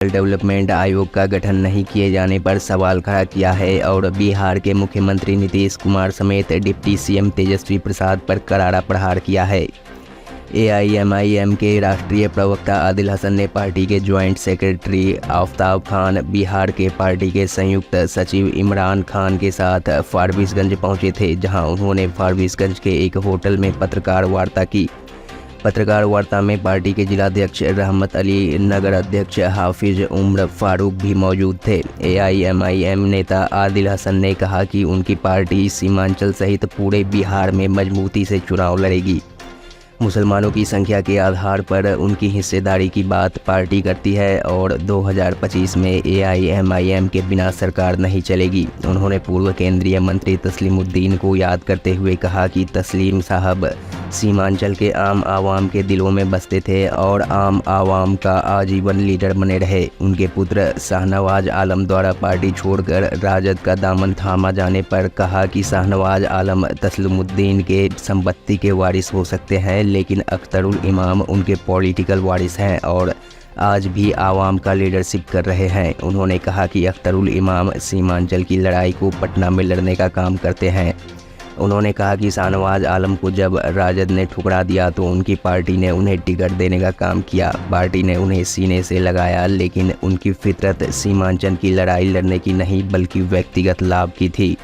Development आयोग का गठन नहीं किए जाने पर सवाल खड़ा किया है और बिहार के मुख्यमंत्री नीतीश कुमार समेत डिप्टी सीएम तेजस्वी प्रसाद पर करारा प्रहार किया है। एआईएमआईएम के राष्ट्रीय प्रवक्ता आदिल हसन ने पार्टी के ज्वाइंट सेक्रेटरी आफ्ताब खान, बिहार के पार्टी के संयुक्त सचिव इमरान खान के साथ फारबिसगंज पहुंचे थे, जहां उन्होंने फारबिसगंज के एक होटल में पत्रकार वार्ता की। पत्रकार वार्ता में पार्टी के जिलाध्यक्ष रहमत अली, नगर अध्यक्ष हाफिज उम्र फारूक भी मौजूद थे। एआईएमआईएम नेता आदिल हसन ने कहा कि उनकी पार्टी सीमांचल सहित पूरे बिहार में मजबूती से चुनाव लड़ेगी। मुसलमानों की संख्या के आधार पर उनकी हिस्सेदारी की बात पार्टी करती है और 2025 में एआईएमआईएम के बिना सरकार नहीं चलेगी। उन्होंने पूर्व केंद्रीय मंत्री तस्लीमुद्दीन को याद करते हुए कहा कि तस्लीम साहब सीमांचल के आम आवाम के दिलों में बसते थे और आम आवाम का आजीवन लीडर बने रहे। उनके पुत्र शाहनवाज आलम द्वारा पार्टी छोड़कर राजद का दामन थामा जाने पर कहा कि शाहनवाज आलम तस्लीमुद्दीन के संपत्ति के वारिस हो सकते हैं, लेकिन अख्तरुल इमाम उनके पॉलिटिकल वारिस हैं और आज भी आवाम का लीडरशिप कर रहे हैं। उन्होंने कहा कि अख्तरुल इमाम सीमांचल की लड़ाई को पटना में लड़ने का काम करते हैं। उन्होंने कहा कि शाहनवाज आलम को जब राजद ने ठुकरा दिया तो उनकी पार्टी ने उन्हें टिकट देने का काम किया। पार्टी ने उन्हें सीने से लगाया, लेकिन उनकी फितरत सीमांचल की लड़ाई लड़ने की नहीं बल्कि व्यक्तिगत लाभ की थी।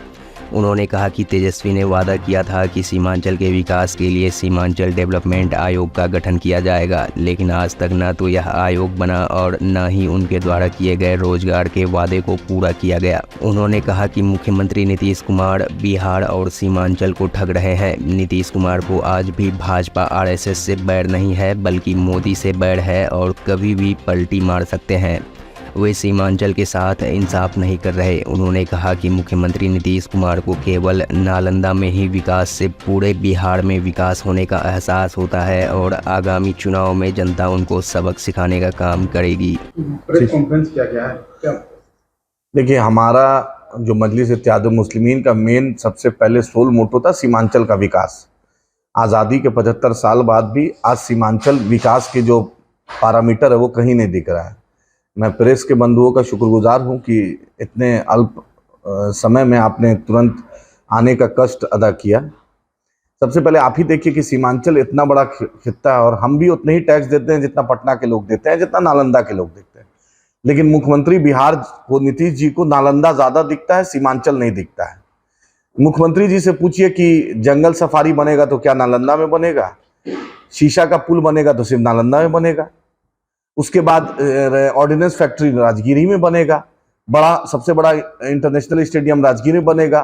उन्होंने कहा कि तेजस्वी ने वादा किया था कि सीमांचल के विकास के लिए सीमांचल डेवलपमेंट आयोग का गठन किया जाएगा, लेकिन आज तक न तो यह आयोग बना और न ही उनके द्वारा किए गए रोजगार के वादे को पूरा किया गया। उन्होंने कहा कि मुख्यमंत्री नीतीश कुमार बिहार और सीमांचल को ठग रहे हैं। नीतीश कुमार को आज भी भाजपा आरएसएस से बैर नहीं है बल्कि मोदी से बैर है और कभी भी पलटी मार सकते हैं। वे सीमांचल के साथ इंसाफ नहीं कर रहे। उन्होंने कहा कि मुख्यमंत्री नीतीश कुमार को केवल नालंदा में ही विकास से पूरे बिहार में विकास होने का एहसास होता है और आगामी चुनाव में जनता उनको सबक सिखाने का काम करेगी। प्रेस कॉन्फ्रेंस किया गया है क्या? देखिए, हमारा जो मजलिस इत्तेहादुल मुस्लिमीन का मेन सबसे पहले सोल मोटो था सीमांचल का विकास। आज़ादी के 75 साल बाद भी आज सीमांचल विकास के जो पैरामीटर है वो कहीं नहीं दिख रहा है। मैं प्रेस के बंधुओं का शुक्रगुजार हूं कि इतने अल्प समय में आपने तुरंत आने का कष्ट अदा किया। सबसे पहले आप ही देखिए कि सीमांचल इतना बड़ा खित्ता है और हम भी उतने ही टैक्स देते हैं जितना पटना के लोग देते हैं, जितना नालंदा के लोग देते हैं। लेकिन मुख्यमंत्री बिहार को, नीतीश जी को नालंदा ज़्यादा दिखता है, सीमांचल नहीं दिखता है। मुख्यमंत्री जी से पूछिए कि जंगल सफारी बनेगा तो क्या नालंदा में बनेगा? शीशा का पुल बनेगा तो सिर्फ नालंदा में बनेगा। उसके बाद ऑर्डिनेंस फैक्ट्री राजगीर में बनेगा। सबसे बड़ा इंटरनेशनल स्टेडियम राजगीर में बनेगा।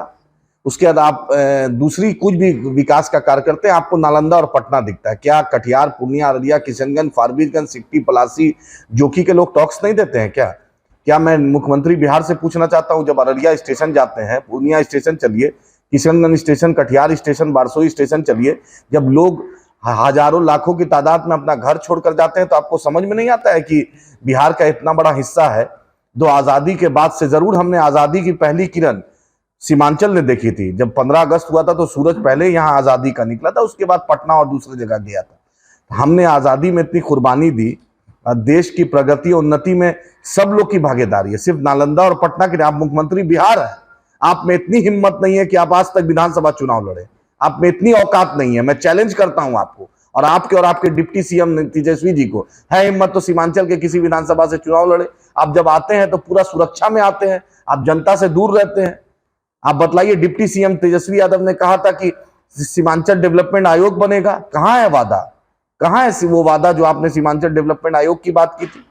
उसके बाद आप दूसरी कुछ भी विकास का कार्य करते हैं, आपको नालंदा और पटना दिखता है। क्या कटिहार, पूर्णिया, अररिया, किशनगंज, फारबिसगंज, सिकटी, पलासी, जोकी के लोग टॉक्स नहीं देते हैं क्या मैं मुख्यमंत्री बिहार से पूछना चाहता हूं, जब अररिया स्टेशन जाते हैं, पूर्णिया स्टेशन चलिए, Kishanganj station, Katihar station, Barsoi station चलिए, जब लोग हजारों लाखों की तादाद में अपना घर छोड़कर जाते हैं तो आपको समझ में नहीं आता है कि बिहार का इतना बड़ा हिस्सा है। दो आज़ादी के बाद से जरूर हमने आज़ादी की पहली किरण सीमांचल ने देखी थी। जब 15 अगस्त हुआ था तो सूरज पहले यहाँ आज़ादी का निकला था, उसके बाद पटना और दूसरी जगह गया था। हमने आज़ादी में इतनी कुर्बानी दी, देश की प्रगति और उन्नति में सब लोग की भागीदारी है, सिर्फ नालंदा और पटना के। आप मुख्यमंत्री बिहार है, आप में इतनी हिम्मत नहीं है कि आप आज तक विधानसभा चुनाव लड़े, आप में इतनी औकात नहीं है। मैं चैलेंज करता हूं आपको और आपके डिप्टी सीएम तेजस्वी जी को, है हिम्मत तो सीमांचल के किसी विधानसभा से चुनाव लड़े। आप जब आते हैं तो पूरा सुरक्षा में आते हैं, आप जनता से दूर रहते हैं। आप बतलाइए, डिप्टी सीएम तेजस्वी यादव ने कहा था कि सीमांचल डेवलपमेंट आयोग बनेगा, कहां है वादा? कहां है वो वादा जो आपने सीमांचल डेवलपमेंट आयोग की बात की थी?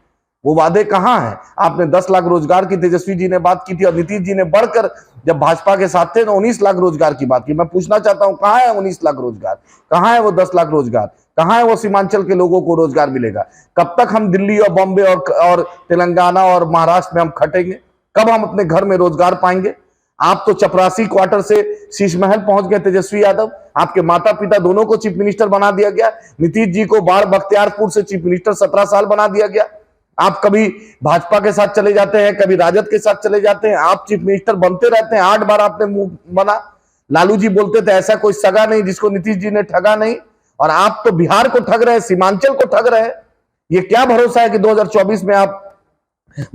वो वादे कहां हैं? आपने 10 लाख रोजगार की तेजस्वी जी ने बात की थी और नीतीश जी ने बढ़कर जब भाजपा के साथ थे तो 19 लाख रोजगार की बात की। मैं पूछना चाहता हूं, कहां है 19 लाख रोजगार? कहां है वो 10 लाख रोजगार? कहां है वो सीमांचल के लोगों को रोजगार मिलेगा? कब तक हम दिल्ली और बॉम्बे और तेलंगाना और महाराष्ट्र में हम खटेंगे? कब हम अपने घर में रोजगार पाएंगे? आप तो चपरासी क्वार्टर से शीश महल पहुंच गए तेजस्वी यादव। आपके माता पिता दोनों को चीफ मिनिस्टर बना दिया गया। नीतीश जी को बाढ़ बख्तियारपुर से चीफ मिनिस्टर 17 साल बना दिया गया। आप कभी भाजपा के साथ चले जाते हैं, कभी राजद के साथ चले जाते हैं, आप चीफ मिनिस्टर बनते रहते हैं। 8 बार आपने मुंह बना। लालू जी बोलते थे ऐसा कोई सगा नहीं जिसको नीतीश जी ने ठगा नहीं, और आप तो बिहार को ठग रहे हैं, सीमांचल को ठग रहे हैं। ये क्या भरोसा है कि 2024 में आप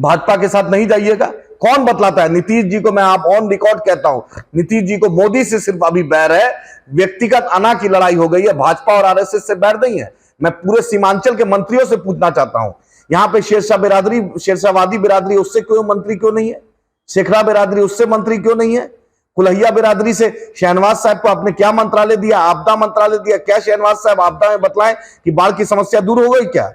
भाजपा के साथ नहीं जाइएगा। कौन बतलाता है? नीतीश जी को मैं आप ऑन रिकॉर्ड कहता हूं, नीतीश जी को मोदी से सिर्फ अभी बैर है, व्यक्तिगत अना की लड़ाई हो गई है, भाजपा और आरएसएस से बैर नहीं है। मैं पूरे सीमांचल के मंत्रियों से पूछना चाहता हूं, यहां पे शेरशाहवादी बिरादरी उससे क्यों मंत्री क्यों नहीं है? शेखरा बिरादरी उससे मंत्री क्यों नहीं है? कुल्हैया बिरादरी से शहनवाज साहब को आपने क्या मंत्रालय दिया? आपदा मंत्रालय दिया क्या? शहनवाज साहब आपदा में बतलाएं कि बाढ़ की समस्या दूर हो गई क्या?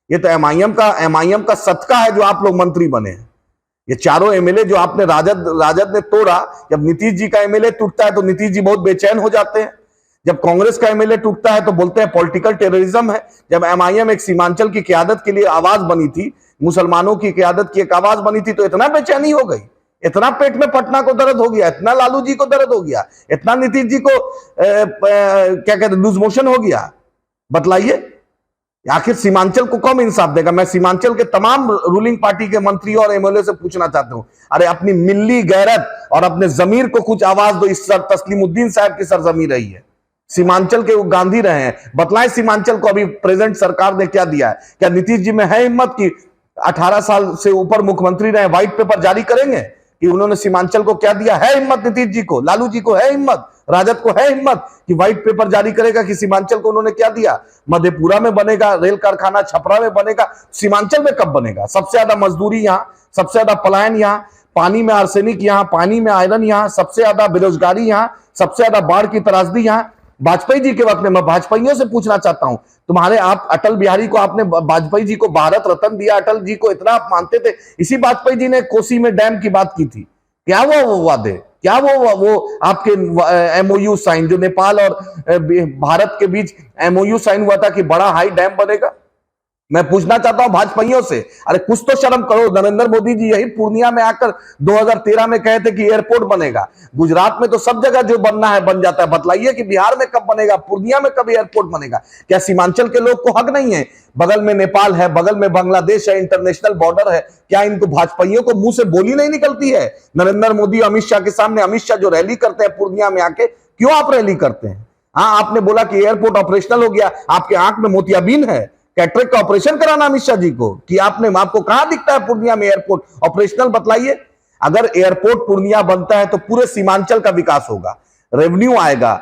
ये तो एमआईएम का सदका है जो आप लोग मंत्री बने हैं। ये चारों एमएलए जो आपने राजद ने तोड़ा, जब नीतीश जी का एमएलए टूटता है तो नीतीश जी बहुत बेचैन हो जाते हैं। जब कांग्रेस का एमएलए टूटता है तो बोलते हैं पॉलिटिकल टेररिज्म है। जब एमआईएम एक सीमांचल की क़यादत के लिए आवाज बनी थी, मुसलमानोक्या की क़यादत की एक आवाज बनी थी, तो इतना बेचैनी हो गई, इतना पेट में पटना को दर्द हो गया, इतना लालू जी को दर्द हो गया, इतना नीतीश जी को क्या कहते हैं लूज मोशन हो गया। बतलाइए, आखिर सीमांचल को कौन इंसाफ देगा? मैं सीमांचल के तमाम रूलिंग पार्टी के मंत्रियों और एमएलए से पूछना चाहता हूं, अरे अपनी मिल्ली गैरत और अपने जमीर को कुछ आवाज दो। इस तस्लीमुद्दीन साहब की सरजमी रही है, सीमांचल के वो गांधी रहे हैं। बतलाएं सीमांचल को अभी प्रेजेंट सरकार ने क्या दिया है? क्या नीतीश जी में है हिम्मत की 18 साल से ऊपर मुख्यमंत्री रहे, व्हाइट पेपर जारी करेंगे कि उन्होंने सीमांचल को क्या दिया? है हिम्मत नीतीश जी को, लालू जी को है हिम्मत, राजद को है हिम्मत कि व्हाइट पेपर जारी करेगा कि सीमांचल को उन्होंने क्या दिया? मधेपुरा में बनेगा रेल कारखाना, छपरा में बनेगा, सीमांचल में कब बनेगा? सबसे ज्यादा मजदूरी यहां, सबसे ज्यादा पलायन यहां, पानी में आर्सेनिक यहां, पानी में आयरन यहां, सबसे ज्यादा बेरोजगारी यहां, सबसे ज्यादा बाढ़ की त्रासदी यहां। वाजपेयी जी के वक्त में, मैं भाजपाइयों से पूछना चाहता हूं, तुम्हारे आप अटल बिहारी को, आपने वाजपेयी जी को भारत रत्न दिया, अटल जी को इतना आप मानते थे, इसी वाजपेयी जी ने कोसी में डैम की बात की थी। क्या वो वादे, क्या वो आपके एमओयू साइन जो नेपाल और भारत के बीच एमओयू साइन हुआ था कि बड़ा हाई डैम बनेगा? मैं पूछना चाहता हूं भाजपाइयों से, अरे कुछ तो शर्म करो। नरेंद्र मोदी जी यही पूर्णिया में आकर 2013 में कहे थे कि एयरपोर्ट बनेगा। गुजरात में तो सब जगह जो बनना है बन जाता है, बतलाइए कि बिहार में कब बनेगा, पूर्णिया में कब एयरपोर्ट बनेगा? क्या सीमांचल के लोग को हक नहीं है? बगल में नेपाल है, बगल में बांग्लादेश है, इंटरनेशनल बॉर्डर है, क्या इनको भाजपाइयों को मुंह से बोली नहीं निकलती है? नरेंद्र मोदी अमित शाह के सामने, अमित शाह जो रैली करते हैं पूर्णिया में आके, क्यों आप रैली करते हैं? हाँ, आपने बोला कि एयरपोर्ट ऑपरेशनल हो गया, आपके आंख में मोतियाबिंद है, कैटरेक्ट का ऑपरेशन कराना अमित शाह जी को कि आपको कहां दिखता है पूर्णिया में एयरपोर्ट ऑपरेशनल? बतलाइए। अगर एयरपोर्ट पूर्णिया बनता है तो पूरे सीमांचल का विकास होगा, रेवेन्यू आएगा,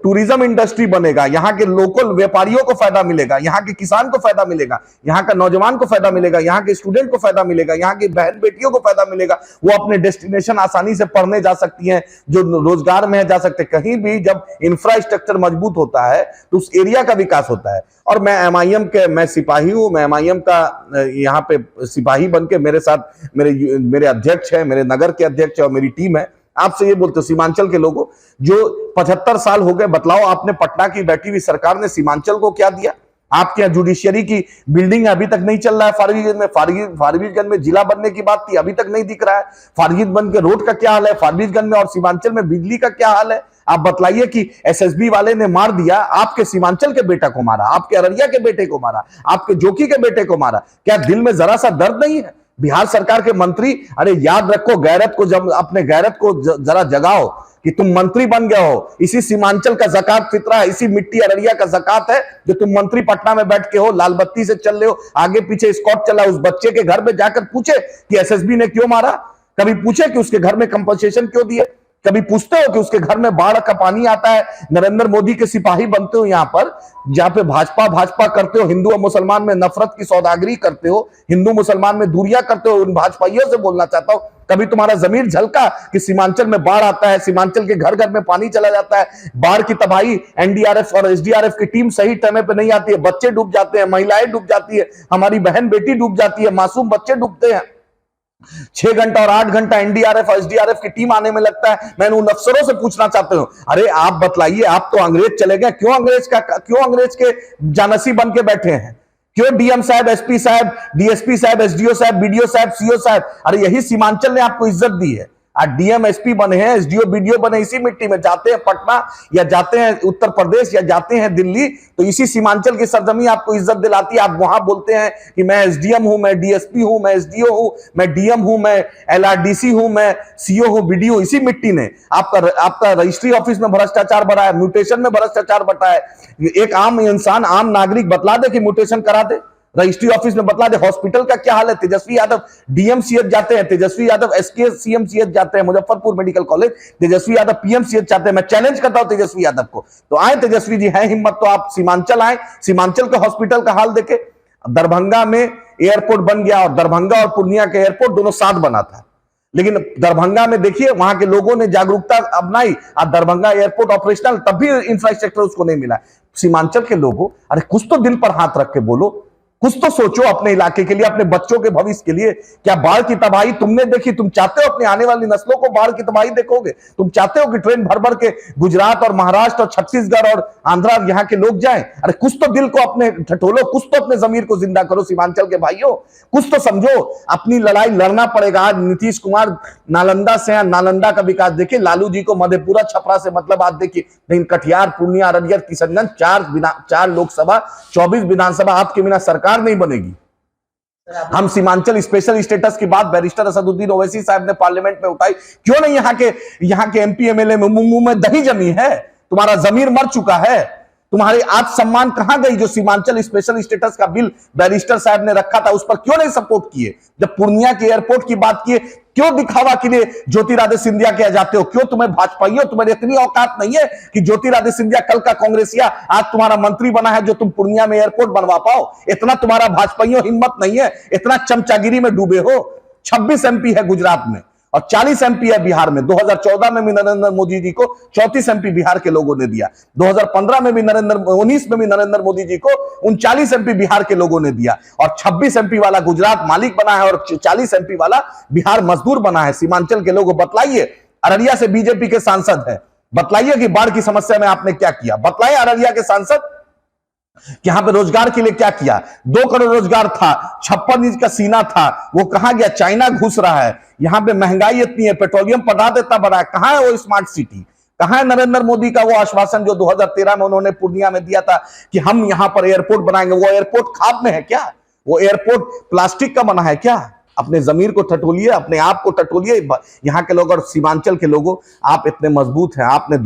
टूरिज्म इंडस्ट्री बनेगा, यहाँ के लोकल व्यापारियों को फायदा मिलेगा, यहाँ के किसान को फायदा मिलेगा, यहाँ का नौजवान को फायदा मिलेगा, यहाँ के स्टूडेंट को फायदा मिलेगा, यहाँ की बहन बेटियों को फायदा मिलेगा। वो अपने डेस्टिनेशन आसानी से पढ़ने जा सकती हैं, जो रोजगार में जा सकते। कहीं भी जब इंफ्रास्ट्रक्चर मजबूत होता है तो उस एरिया का विकास होता है। और मैं एमआईएम के, मैं सिपाही हूं, मैं एमआईएम का यहाँ पे सिपाही बन के, मेरे साथ मेरे अध्यक्ष है, मेरे नगर के अध्यक्ष है और मेरी टीम है। आपसे ये बोलते हो सीमांचल के लोगों, जो 75 साल हो गए, बतलाओ आपने पटना की बैठी हुई सरकार ने सीमांचल को क्या दिया? आपके यहाँ जुडिशियरी की बिल्डिंग अभी तक नहीं चल रहा है। फारबिसगंज में जिला बनने की बात थी, अभी तक नहीं दिख रहा है। फारबिसगंज के रोड का क्या हाल है? फारबिसगंज में और सीमांचल में बिजली का क्या हाल है? आप बतलाइए कि एसएसबी वाले ने मार दिया, आपके सीमांचल के बेटा को मारा, आपके अररिया के बेटे को मारा, आपके जोकी के बेटे को मारा, क्या दिल में जरा सा दर्द नहीं है? बिहार सरकार के मंत्री, अरे याद रखो गैरत को, जब अपने गैरत को जरा जगाओ कि तुम मंत्री बन गए हो। इसी सीमांचल का ज़कात फितरा है, इसी मिट्टी अररिया का ज़कात है जो तुम मंत्री पटना में बैठ के हो, लाल बत्ती से चल रहे हो, आगे पीछे स्कॉट चला। उस बच्चे के घर में जाकर पूछे कि एसएसबी ने क्यों मारा? कभी पूछे कि उसके घर में कंपनसेशन क्यों दिए? कभी पूछते हो कि उसके घर में बाढ़ का पानी आता है? नरेंद्र मोदी के सिपाही बनते हो यहाँ पर, जहां पे भाजपा करते हो, हिंदू और मुसलमान में नफरत की सौदागरी करते हो, हिंदू मुसलमान में दूरियां करते हो। उन भाजपाइयों से बोलना चाहता हूं, कभी तुम्हारा जमीर झलका कि सीमांचल में बाढ़ आता है, सीमांचल के घर घर में पानी चला जाता है, बाढ़ की तबाही, एनडीआरएफ और एसडीआरएफ की टीम सही समय पे नहीं आती है, बच्चे डूब जाते हैं, महिलाएं डूब जाती है, हमारी बहन बेटी डूब जाती है, मासूम बच्चे डूबते हैं। 6 घंटा और 8 घंटा एनडीआरएफ और एसडीआरएफ की टीम आने में लगता है। मैं उन अफसरों से पूछना चाहता हूं, अरे आप बतलाइए, आप तो अंग्रेज चले गए, क्यों अंग्रेज के जानसी बन के बैठे हैं? क्यों डीएम साहब, एसपी साहब, डीएसपी साहब, एसडीओ साहब, बीडीओ साहब, सीओ साहब? अरे यही सीमांचल ने आपको इज्जत दी है। आज डीएम एसपी बने हैं, एसडीओ बीडीओ बने इसी मिट्टी में। जाते हैं पटना या जाते हैं उत्तर प्रदेश या जाते हैं दिल्ली, तो इसी सीमांचल की सरजमी आपको इज्जत दिलाती है। आप वहां बोलते हैं कि मैं एसडीएम हूं, मैं डीएसपी हूं, मैं एसडीओ हूं, मैं डीएम हूं, मैं एलआरडीसी हूं, मैं सीओ हूं, बीडीओ। इसी मिट्टी ने आपका रजिस्ट्री ऑफिस में भ्रष्टाचार भरा है, म्यूटेशन में भ्रष्टाचार बटा है। एक आम इंसान, आम नागरिक बतला दे कि म्यूटेशन करा दे। रजिस्ट्री ऑफिस में बतला दे। हॉस्पिटल का क्या हाल है? तेजस्वी यादव डीएमसीएच जाते हैं, तेजस्वी यादव एसकेसीएमसीएच जाते हैं, Muzaffarpur medical college, Tejashwi Yadav PMCH जाते हैं। मैं चैलेंज करता हूं तेजस्वी यादव को, तो आए तेजस्वी जी, है हिम्मत तो आप सीमांचल आए, सीमांचल के हॉस्पिटल का हाल देखे। दरभंगा में एयरपोर्ट बन गया और दरभंगा और पूर्णिया के एयरपोर्ट दोनों साथ बना था, लेकिन दरभंगा में देखिए वहां के लोगों ने जागरूकता अपनाई, आज दरभंगा एयरपोर्ट ऑपरेशनल, तब भी इंफ्रास्ट्रक्चर उसको नहीं मिला। सीमांचल के लोगों, अरे कुछ तो दिल पर हाथ रख के बोलो, कुछ तो सोचो अपने इलाके के लिए, अपने बच्चों के भविष्य के लिए। क्या बाढ़ की तबाही तुमने देखी? तुम चाहते हो अपनी आने वाली नस्लों को बाढ़ की तबाही देखोगे? तुम चाहते हो कि ट्रेन भर भर के गुजरात और महाराष्ट्र और छत्तीसगढ़ और आंध्रा यहाँ के लोग जाएं? अरे कुछ तो दिल को अपने ठठोलो, कुछ तो अपने जमीर को जिंदा करो सीमांचल के भाइयों, कुछ तो समझो। अपनी लड़ाई लड़ना पड़ेगा। आज नीतीश कुमार नालंदा से हैं, नालंदा का विकास देखिए, लालू जी को मधेपुरा छपरा से मतलब आज देखिए, लेकिन कटिहार, पूर्णिया, अररिया, किशनगंज, 4 लोकसभा, 24 विधानसभा, आपके बिना सरकार नहीं बनेगी। हम सीमांचल स्पेशल स्टेटस की बात बैरिस्टर असदुद्दीन ओवैसी साहब ने पार्लियामेंट में उठाई, क्यों नहीं? यहाँ के एमपी एमएलए में मुंह में दही जमी है, तुम्हारा जमीर मर चुका है, तुम्हारी आज सम्मान कहां गई? जो सीमांचल स्पेशल स्टेटस का बिल बैरिस्टर साहब ने रखा था, उस पर क्यों नहीं सपोर्ट किए? जब पूर्णिया के एयरपोर्ट की बात किए, क्यों दिखावा के लिए ज्योतिरादित्य सिंधिया के जाते हो? क्यों तुम्हें भाजपाई हो, तुम्हारी इतनी औकात नहीं है कि ज्योतिरादित्य सिंधिया कल का कांग्रेसिया आज तुम्हारा मंत्री बना है, जो तुम पूर्णिया में एयरपोर्ट बनवा पाओ? इतना तुम्हारा भाजपाइयों हिम्मत नहीं है, इतना चमचागिरी में डूबे हो। 26 एमपी है गुजरात में और 40 एमपी है बिहार में। 2014 में भी नरेंद्र मोदी जी को 34 एमपी बिहार के लोगों ने दिया, 2015 में भी 19 में भी नरेंद्र मोदी जी को 39 एमपी बिहार के लोगों ने दिया, और 26 एमपी वाला गुजरात मालिक बना है और 40 एमपी वाला बिहार मजदूर बना है। सीमांचल के लोगों बतलाइए, अररिया से बीजेपी के सांसद है, बतलाइए कि बाढ़ की समस्या में आपने क्या किया? बतलाइए अररिया के सांसद कि यहां पे रोजगार के लिए क्या किया? 2 करोड़ रोजगार था, 56 इंच का सीना था, वो कहां गया? चाइना घुस रहा है। यहां पे महंगाई इतनी है, पेट्रोलियम पदार्थ इतना बढ़ा है, कहां है वो स्मार्ट सिटी? कहां है नरेंद्र मोदी का वो आश्वासन जो 2013 में उन्होंने पूर्णिया में दिया था कि हम यहां पर एयरपोर्ट बनाएंगे? वो एयरपोर्ट खाद में है क्या? वो एयरपोर्ट प्लास्टिक का बना है क्या? अपने जमीर को टटोलिए, अपने आप को टटोलिए। यहाँ के लोग और सीमांचल के लोगों, आप इतने मजबूत हैं, आपने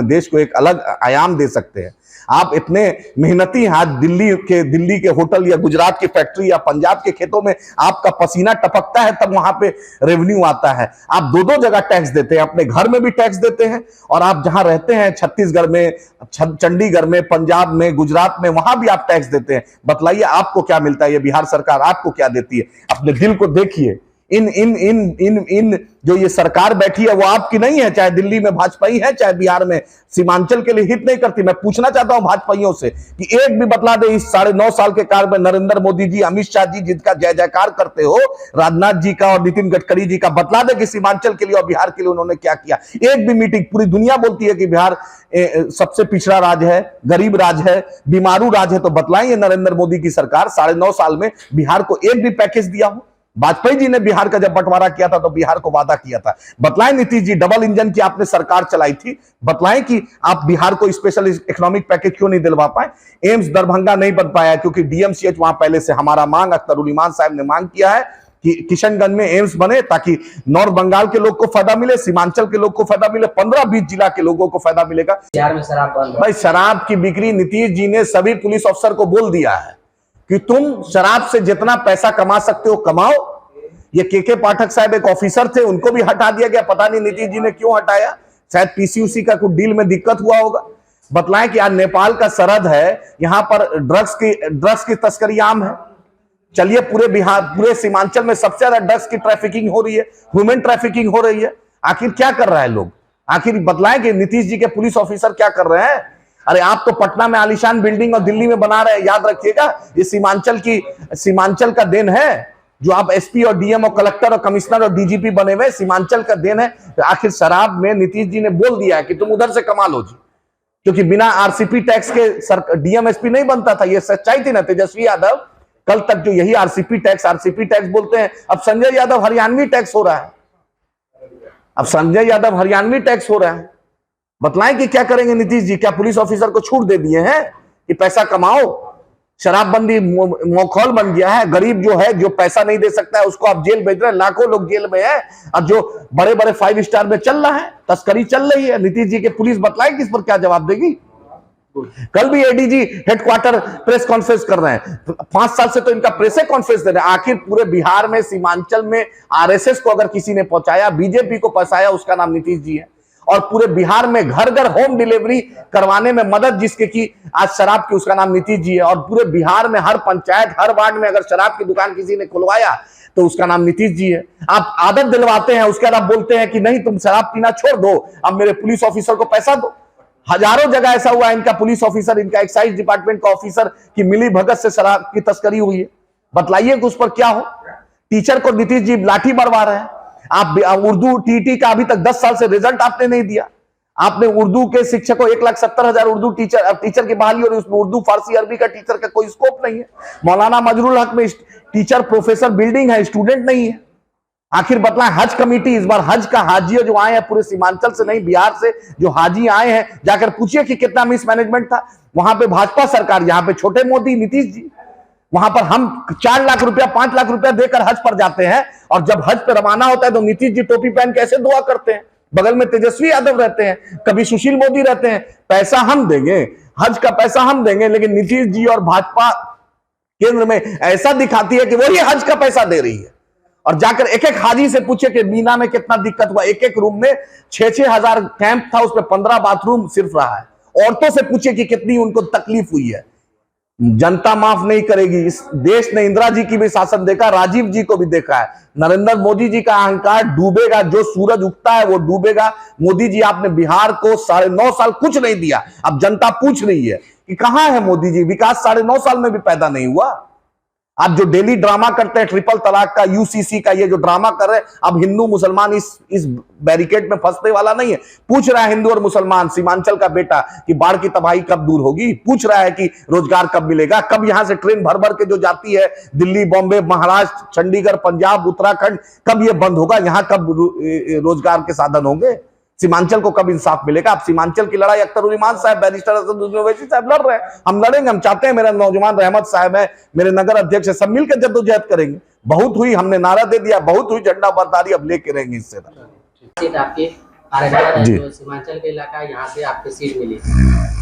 देश को एक अलग आयाम दे सकते हैं। आप इतने मेहनती हैं, आज दिल्ली के होटल या गुजरात की फैक्ट्री या पंजाब के खेतों में आपका पसीना टपकता है, तब वहां पे रेवेन्यू आता है। आप दो जगह टैक्स देते हैं, अपने घर में भी टैक्स देते हैं, और आप जहां रहते हैं छत्तीसगढ़ में, चंडीगढ़ में, पंजाब में, गुजरात में, वहां भी आप टैक्स देते हैं। बतलाइए आपको क्या मिलता है? ये बिहार सरकार आपको क्या देती है? अपने दिल को देखिए। इन जो ये सरकार बैठी है वो आपकी नहीं है, चाहे दिल्ली में भाजपाई है, चाहे बिहार में, सीमांचल के लिए हित नहीं करती। मैं पूछना चाहता हूं भाजपाइयों से कि एक भी बतला दे इस 9.5 साल के कार्य में नरेंद्र मोदी जी, अमित शाह जी, जिनका जय जयकार करते हो, राजनाथ जी का और नितिन गडकरी जी का, बतला दे कि सीमांचल के लिए और बिहार के लिए उन्होंने क्या किया। एक भी मीटिंग, पूरी दुनिया बोलती है कि बिहार सबसे पिछड़ा राज्य है, गरीब राज्य है, बीमारू राज्य है, तो बतलाएं नरेंद्र मोदी की सरकार 9.5 साल में बिहार को एक भी पैकेज दिया हो? वाजपेयी जी ने बिहार का जब बंटवारा किया था तो बिहार को वादा किया था। बतलाएं नीतीश जी, डबल इंजन की आपने सरकार चलाई थी, बतलाएं कि आप बिहार को स्पेशल इकोनॉमिक पैकेज क्यों नहीं दिलवा पाए? एम्स दरभंगा नहीं बन पाया क्योंकि डीएमसीएच वहां पहले से, हमारा मांग, अख्तरुल ईमान साहब ने मांग किया है कि किशनगंज में एम्स बने ताकि नॉर्थ बंगाल के लोग को फायदा मिले, सीमांचल के लोग को फायदा मिले, 15-20 जिला के लोगों को फायदा मिलेगा। बिहार में शराब बंद है। भाई शराब की बिक्री, नीतीश जी ने सभी पुलिस अफसर को बोल दिया है कि तुम शराब से जितना पैसा कमा सकते हो कमाओ। ये के पाठक साहब एक ऑफिसर थे, उनको भी हटा दिया गया, पता नहीं नीतीश जी ने क्यों हटाया, शायद पीसीयूसी का कुछ डील में दिक्कत हुआ होगा। बतलाएं कि आज नेपाल का सरहद है, यहां पर ड्रग्स की तस्करी आम है। चलिए पूरे बिहार, पूरे सीमांचल में सबसे ज्यादा ड्रग्स की ट्रैफिकिंग हो रही है, ह्यूमन ट्रैफिकिंग हो रही है। आखिर क्या कर रहा है लोग? आखिर बतलाएं कि नीतीश जी के पुलिस ऑफिसर क्या कर रहे हैं? अरे आप तो पटना में आलीशान बिल्डिंग और दिल्ली में बना रहे हैं, याद रखिएगा ये सीमांचल का देन है। जो आप एसपी और डीएम और कलेक्टर और कमिश्नर और डीजीपी बने हुए, सीमांचल का देन है। आखिर शराब में नीतीश जी ने बोल दिया है कि तुम उधर से कमा लो जी, क्योंकि बिना आरसीपी टैक्स के डीएम एसपी नहीं बनता था। ये सच्चाई थी ना तेजस्वी यादव? कल तक जो यही आरसीपी टैक्स बोलते हैं, अब संजय यादव हरियाणवी टैक्स हो रहा है। बतलाएं कि क्या करेंगे नीतीश जी? क्या पुलिस ऑफिसर को छूट दे दिए हैं कि पैसा कमाओ? शराबबंदी मौखौल बन गया है। गरीब जो है, जो पैसा नहीं दे सकता है, उसको आप जेल भेज रहे हैं। लाखों लोग जेल में है, और जो बड़े बड़े 5 स्टार में चल रहा है, तस्करी चल रही है। नीतीश जी के पुलिस बतलाएं कि इस पर क्या जवाब देगी? कल भी एडीजी हेडक्वार्टर प्रेस कॉन्फ्रेंस कर रहे हैं। 5 साल से तो इनका प्रेस कॉन्फ्रेंस दे रहे हैं। आखिर पूरे बिहार में सीमांचल में आरएसएस को अगर किसी ने पहुंचाया, बीजेपी को फंसाया, उसका नाम नीतीश जी है। और पूरे बिहार में घर घर होम डिलीवरी करवाने में मदद जिसके की आज शराब की, उसका नाम नीतीश जी है। और पूरे बिहार में हर पंचायत, हर वार्ड में अगर शराब की दुकान किसी ने खुलवाया तो उसका नाम नीतीश जी है। आप आदत दिलवाते हैं, उसके बाद आप बोलते हैं कि नहीं तुम शराब पीना छोड़ दो, अब मेरे पुलिस ऑफिसर को पैसा दो। हजारों जगह ऐसा हुआ, इनका पुलिस ऑफिसर, इनका एक्साइज डिपार्टमेंट का ऑफिसर की मिली भगत से शराब की तस्करी हुई है। बतलाइए कि उस पर क्या हो। टीचर को नीतीश जी लाठी मरवा रहे हैं। आप उर्दू टीटी का अभी तक 10 साल से रिजल्ट आपने नहीं दिया। आपने उर्दू के शिक्षक को 1,70,000 उर्दू टीचर की बहाली और उसमें उर्दू, फारसी, अरबी का टीचर का कोई स्कोप नहीं है। मौलाना मजरुल हक में टीचर प्रोफेसर बिल्डिंग है, स्टूडेंट नहीं है। आखिर बतलाएं, हज कमेटी इस बार हज का हाजी जो आए हैं पूरे सीमांचल से नहीं, बिहार से जो हाजी आए हैं, जाकर पूछिए कि कितना मिसमैनेजमेंट था। वहां पे भाजपा सरकार, यहाँ पे छोटे मोदी नीतीश जी। वहां पर हम 4 लाख रुपया, 5 लाख रुपया देकर हज पर जाते हैं, और जब हज पे रवाना होता है तो नीतीश जी टोपी पहन के ऐसे दुआ करते हैं। बगल में तेजस्वी यादव रहते हैं, कभी सुशील मोदी रहते हैं। पैसा हम देंगे, हज का पैसा हम देंगे, लेकिन नीतीश जी और भाजपा केंद्र में ऐसा दिखाती है कि वो ही हज का पैसा दे रही है। और जाकर एक एक हाजी से पूछे कि मीना में कितना दिक्कत हुआ। एक एक रूम में 6-6 हजार कैंप था, उसमें 15 बाथरूम सिर्फ रहा है। औरतों से पूछे कि कितनी उनको तकलीफ हुई है। जनता माफ नहीं करेगी। इस देश ने इंदिरा जी की भी शासन देखा, राजीव जी को भी देखा है। नरेंद्र मोदी जी का अहंकार डूबेगा, जो सूरज उगता है वो डूबेगा। मोदी जी, आपने बिहार को 9.5 साल कुछ नहीं दिया। अब जनता पूछ रही है कि कहां है मोदी जी, विकास 9.5 साल में भी पैदा नहीं हुआ। आप जो डेली ड्रामा करते हैं, ट्रिपल तलाक का, यूसीसी का, ये जो ड्रामा कर रहे हैं, अब हिंदू मुसलमान इस बैरिकेड में फंसने वाला नहीं है। पूछ रहा है हिंदू और मुसलमान, सीमांचल का बेटा, कि बाढ़ की तबाही कब दूर होगी। पूछ रहा है कि रोजगार कब मिलेगा, कब यहां से ट्रेन भर भर के जो जाती है दिल्ली, बॉम्बे, महाराष्ट्र, चंडीगढ़, पंजाब, उत्तराखंड, कब ये बंद होगा, यहां कब रोजगार के साधन होंगे, सीमांचल को कब इंसाफ मिलेगा। अब सीमांचल की लड़ाई अख्तर उल इमान साहब, बैरिस्टर असदुद्दीन ओवैसी साहब लड़ रहे हैं। हम लड़ेंगे, हम चाहते हैं। मेरा नौजवान रहमत साहब है, मेरे नगर अध्यक्ष है, सब मिलकर जद्दोजहद करेंगे। बहुत हुई, हमने नारा दे दिया, बहुत हुई, झंडा बरदारी अब लेके रहेंगे। इससे आपके जो सीमांचल के इलाका, यहाँ से आपकी सीट मिली,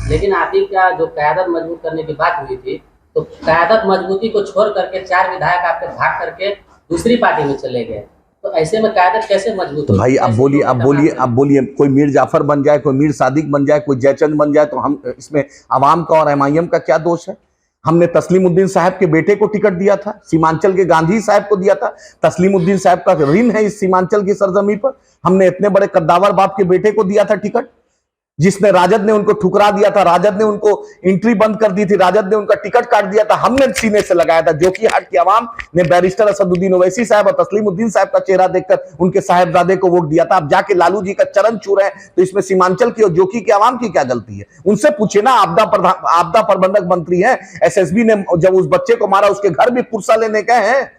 लेकिन आपकी का जो क़यादत मजबूत करने की बात हुई थी, तो क़यादत मजबूती को छोड़ करके 4 विधायक आपके भाग करके दूसरी पार्टी में चले गए। तो ऐसे में क़यादत कैसे मजबूत हो? भाई अब बोलिए, कोई मीर जाफर बन जाए, कोई मीर सादिक बन जाए, कोई जयचंद बन जाए, तो हम इसमें अवाम का और एमआईएम का क्या दोष है। हमने तस्लीमुद्दीन साहब के बेटे को टिकट दिया था, सीमांचल के गांधी साहब को दिया था। तस्लीमुद्दीन साहब का ऋण है इस सीमांचल की सरजमी पर। हमने इतने बड़े कद्दावर बाप के बेटे को दिया था टिकट, जिसने राजद ने उनको ठुकरा दिया था, राजद ने उनको एंट्री बंद कर दी थी, राजद ने उनका टिकट काट दिया था। हमने सीने से लगाया था, जो कि हाट की आवाम ने बैरिस्टर असदुद्दीन ओवैसी साहब और तस्लीमुद्दीन साहब का चेहरा देखकर उनके साहेबजादे को वोट दिया था। अब जाके लालू जी का चरण छू रहे हैं, तो इसमें सीमांचल की और जोकी की आवाम की क्या गलती है? उनसे पूछे ना। आपदा प्रबंधक मंत्री है, एसएसबी ने जब उस बच्चे को मारा, उसके घर भी पुरसा लेने गए हैं।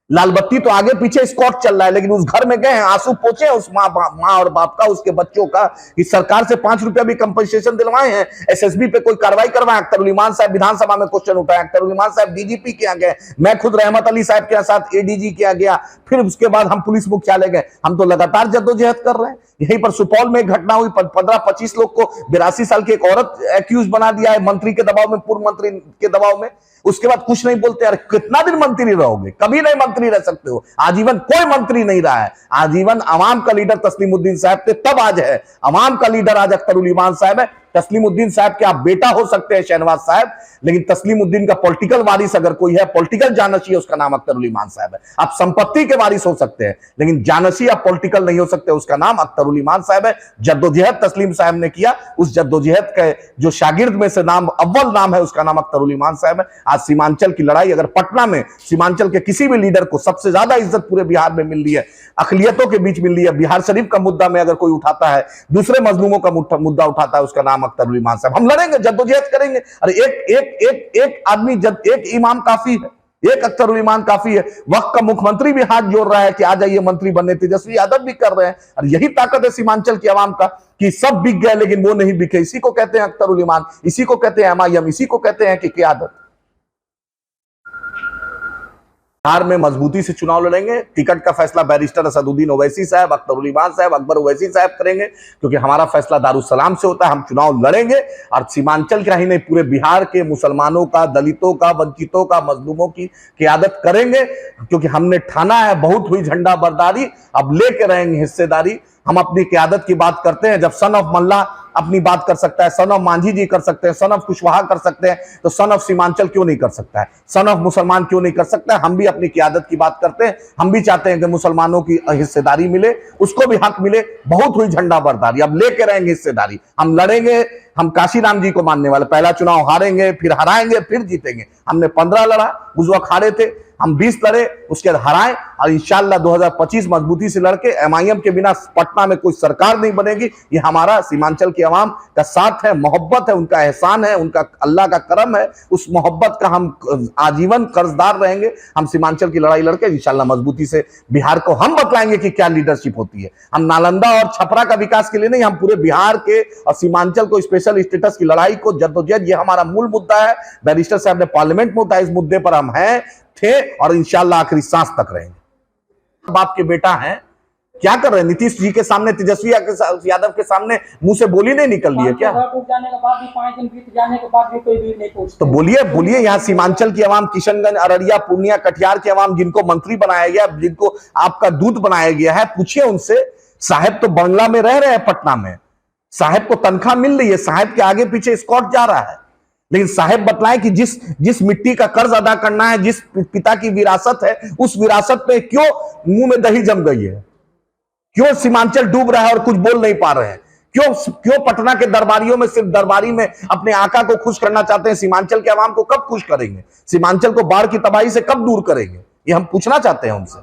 लाल बत्ती तो आगे पीछे स्कॉट चल रहा है, लेकिन उस घर में गए हैं, आंसू पोंछे उस माँ और बाप का, उसके बच्चों का, कि सरकार से 5 रुपया भी कंपनसेशन दिलवाए हैं। एसएसबी पे कोई कार्रवाई करवाए। अख्तर उल इमान साहब विधानसभा में क्वेश्चन उठाए, अख्तर उल इमान साहब डीजीपी के यहाँ गए, मैं खुद रहमत अली साहब के साथ एडीजी किया गया, फिर उसके बाद हम पुलिस मुख्यालय गए। हम तो लगातार जद्दोजहद कर रहे हैं। यहीं पर सुपौल में एक घटना हुई, 15-25 लोग को 82 साल की एक औरत एक्यूज बना दिया है, मंत्री के दबाव में, पूर्व मंत्री के दबाव में। उसके बाद कुछ नहीं बोलते। यार कितना दिन मंत्री रहोगे? कभी नहीं मंत्री रह सकते हो। आजीवन कोई मंत्री नहीं रहा है। आजीवन अवाम का लीडर तस्लीमुद्दीन साहब थे, तब आज है। अवाम का लीडर आज अख्तर उल इमान साहब है। तस्लीमुद्दीन साहब के आप बेटा हो सकते हैं, शहनवाज साहब, लेकिन तस्लीमुद्दीन का पॉलिटिकल वारिस अगर कोई है, पॉलिटिकल जानशी है, उसका नाम अख्तर उल इमान साहब है। आप संपत्ति के वारिस हो सकते हैं, लेकिन जानशी आप पॉलिटिकल नहीं हो सकते, उसका नाम अख्तर उल इमान साहब है। जद्दोजहद तस्लीम साहब ने किया, उस जद्दोजहद के जो शागिर्द में से अव्वल नाम है, उसका नाम अख्तर उल इमान साहब है। आज सीमांचल की लड़ाई, अगर पटना में सीमांचल के किसी भी लीडर को सबसे ज्यादा इज्जत पूरे बिहार में मिल रही है, अकलियतों के बीच मिल रही है, बिहार शरीफ का मुद्दा में अगर कोई उठाता है, दूसरे मजलूमों का मुद्दा उठाता है, उसका नाम अख्तर उल इमान साहब। हम लड़ेंगे, जद्दोजहद करेंगे। अरे एक आदमी, एक इमाम काफी है, एक अख्तर उल इमान काफी है। वक्त का मुख्यमंत्री भी हाथ जोड़ रहा है कि आ जाइए मंत्री बनने, तेजस्वी यादव भी कर रहे हैं। और यही ताकत है सीमांचल की आवाम का, कि सब बिक गए लेकिन वो नहीं बिके। इसी को कहते हैं अख्तर उल इमान, इसी को कहते हैं एमआईएम, इसी को कहते हैं कि क़यादत। बिहार में मजबूती से चुनाव लड़ेंगे। टिकट का फैसला बैरिस्टर असदुद्दीन ओवैसी साहब, अख्तरुल इमान साहब, अकबर ओवैसी साहब करेंगे, क्योंकि हमारा फैसला दारुसलाम से होता है। हम चुनाव लड़ेंगे और सीमांचल का ही नहीं, पूरे बिहार के मुसलमानों का, दलितों का, वंचितों का, मजलूमों की क़यादत करेंगे, क्योंकि हमने ठाना है बहुत हुई झंडा बरदारी, अब लेके रहेंगे हिस्सेदारी। हम अपनी क़यादत की बात करते हैं। जब सन ऑफ मल्ला अपनी बात कर सकता है, सन ऑफ मांझी जी कर सकते हैं, सन ऑफ कुशवाहा कर सकते हैं, तो सन ऑफ सीमांचल क्यों नहीं कर सकता है? सन ऑफ मुसलमान क्यों नहीं कर सकता है? हम भी अपनी क़यादत की बात करते हैं। हम भी चाहते हैं कि मुसलमानों की हिस्सेदारी मिले, उसको भी हक मिले। बहुत हुई झंडा बरदारी, अब लेके रहेंगे हिस्सेदारी। हम लड़ेंगे। हम काशीराम जी को मानने वाले, पहला चुनाव हारेंगे, फिर हराएंगे, फिर जीतेंगे। हमने 15 लड़ा, उस वक्त हारे थे। हम 20 लड़े, उसके बाद हराए, और इंशाल्लाह 2025 मजबूती से लड़के एमआईएम के बिना पटना में कोई सरकार नहीं बनेगी। ये हमारा सीमांचल के अवाम का साथ है, मोहब्बत है, उनका एहसान है, उनका अल्लाह का करम है। उस मोहब्बत का हम आजीवन कर्जदार रहेंगे। हम सीमांचल की लड़ाई लड़के इंशाल्लाह मजबूती से बिहार को हम बतलाएंगे कि क्या लीडरशिप होती है। हम नालंदा और छपरा का विकास के लिए नहीं, हम पूरे बिहार के और सीमांचल को स्पेशल स्टेटस की लड़ाई को जद्दोजहद, ये हमारा मूल मुद्दा है। बैरिस्टर साहब ने पार्लियामेंट में उठाया, इस मुद्दे पर हम हैं, थे और इंशाल्लाह आखिरी सांस तक रहेंगे। बाप के बेटा हैं, क्या कर रहे हैं? नीतीश जी के सामने, तेजस्वी यादव के सामने मुंह से बोली नहीं निकल रही है क्या? जाने के बाद भी 5 दिन बीत जाने के बाद भी कोई भी नहीं पूछता। तो बोलिए यहाँ सीमांचल की आवाम, किशनगंज, अररिया, पूर्णिया, कटिहार की आवाम, जिनको मंत्री बनाया गया, जिनको आपका दूत बनाया गया है, पूछिए उनसे। साहब तो बंगला में रह रहे हैं पटना में, साहब को तनख्वाह मिल रही है, साहब के आगे पीछे स्कॉट जा रहा है, लेकिन साहब बतलाए कि जिस मिट्टी का कर्ज अदा करना है, जिस पिता की विरासत है, उस विरासत पे क्यों मुंह में दही जम गई है? क्यों सीमांचल डूब रहा है और कुछ बोल नहीं पा रहे हैं? क्यों पटना के दरबारियों में सिर्फ दरबारी में अपने आका को खुश करना चाहते हैं? सीमांचल के अवाम को कब खुश करेंगे? सीमांचल को बाढ़ की तबाही से कब दूर करेंगे? ये हम पूछना चाहते हैं उनसे।